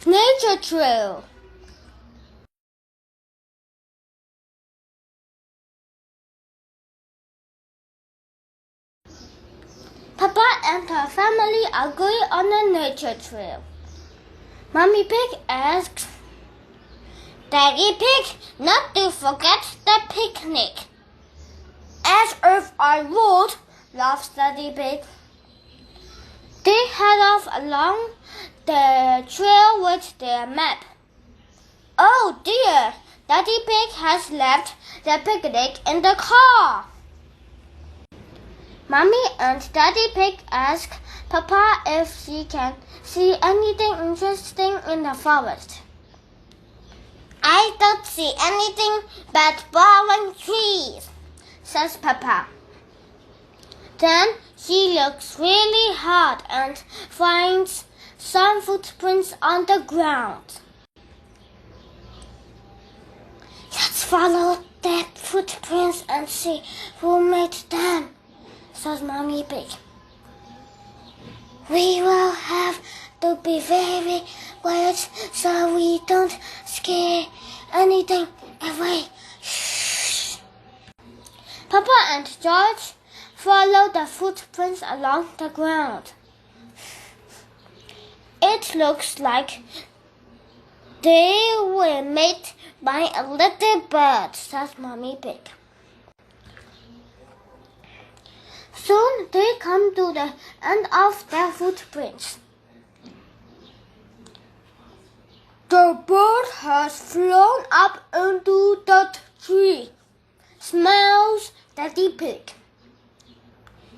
nature trail. Peppa and her family are going on a nature trail. Mommy Pig asks Daddy Pig not to forget the picnic. As if I would, laughs Daddy Pig. They head off along the trail with their map. Oh dear, Daddy Pig has left the picnic in the car. Mommy and Daddy Pig ask Peppa if she can see anything interesting in the forest. I don't see anything but fallen trees, says Peppa. Then she looks really hard and finds some footprints on the ground. Let's follow the footprints and see who made them, says Mommy Pig. We will have to be very quiet so we don't scare anything away. Shh. Peppa and George follow the footprints along the ground. It looks like they were made by a little bird, says Mommy Pig. Soon they come to the end of their footprints. The bird has flown up into that tree, smells Daddy Pig.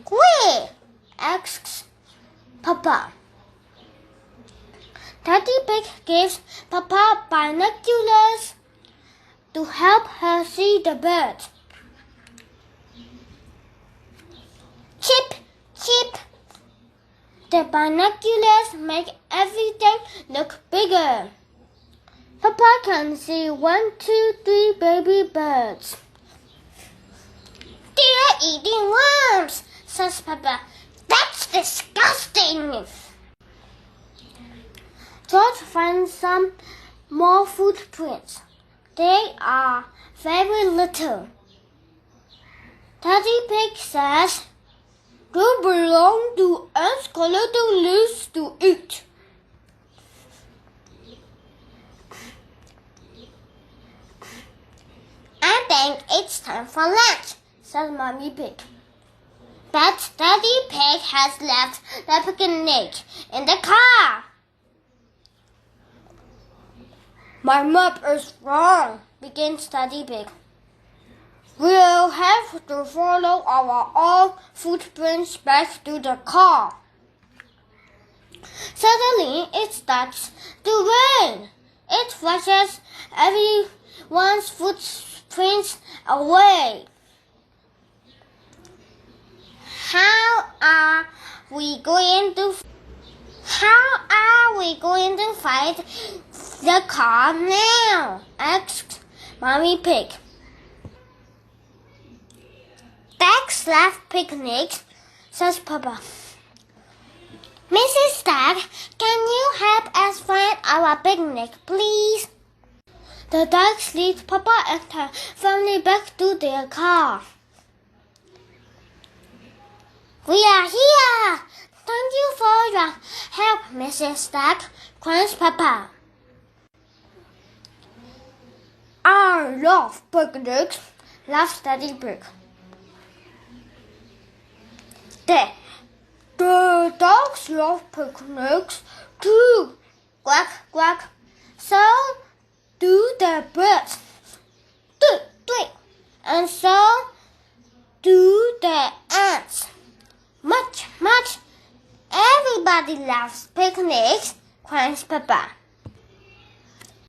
Where? Asks Peppa. Daddy Pig gives Peppa binoculars to help her see the bird. Chip, chip. The binoculars make everything look bigger. Peppa can see 1, 2, 3 baby birds. They're eating worms, says Peppa. That's disgusting. George finds some more footprints. They are very little. Daddy Pig says, they belong to ants collecting leaves to eat. I think it's time for lunch, says Mommy Pig. But Daddy Pig has left the picnic in the car. My map is wrong, begins Daddy Pig. We'll have to follow our own footprints back to the car. Suddenly, it starts to rain. It washes everyone's footprints away. How are we going to find the car now? Asks Mommy Pig. Ducks love picnics, says Peppa. Mrs. Duck, can you help us find our picnic, please? The ducks lead Peppa and her family back to their car. We are here! Thank you for your help, Mrs. Duck, cries Peppa. I love picnics, laughs Daddy Pig. The dogs love picnics too, quack, quack. So do the birds, tweet, tweet. And so do the ants. Much, much. Everybody loves picnics, cries Peppa.